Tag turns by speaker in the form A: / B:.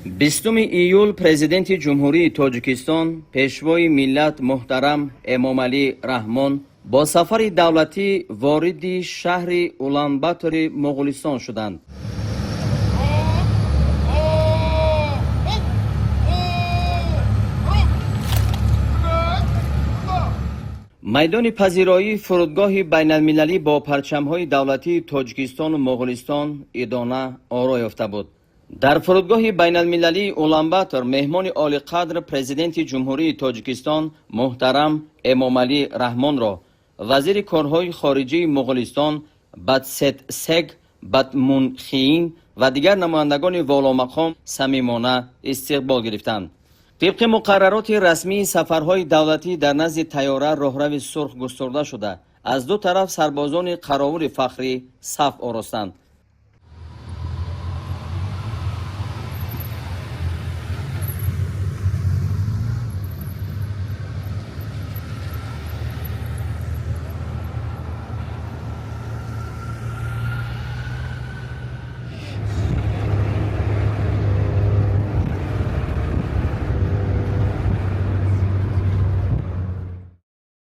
A: 20 ایول پرزیدنت جمهوری تاجیکستان پیشوای ملت محترم امامعلی رحمان با سفر دولتی وارد شهر اولانباتور مغولستان شدند. میدان پذیرایی فرودگاه بین المللی با پرچم‌های دولتی تاجیکستان و مغولستان ادانه آرا یافته بود. در فرودگاه بین المللی اولانباتور مهمان عالی قدر پرزیدنت جمهوری تاجیکستان محترم امامعلی رحمان را وزیر کارهای خارجه مغولستان بدستسگ بدمونخیین و دیگر نمایندگان والامقام صمیمانه استقبال گرفتند. طبق مقررات رسمی سفرهای دولتی در نزد طیاره راهرو سرخ گسترده شده، از دو طرف سربازان قراول فخری صف آراستند.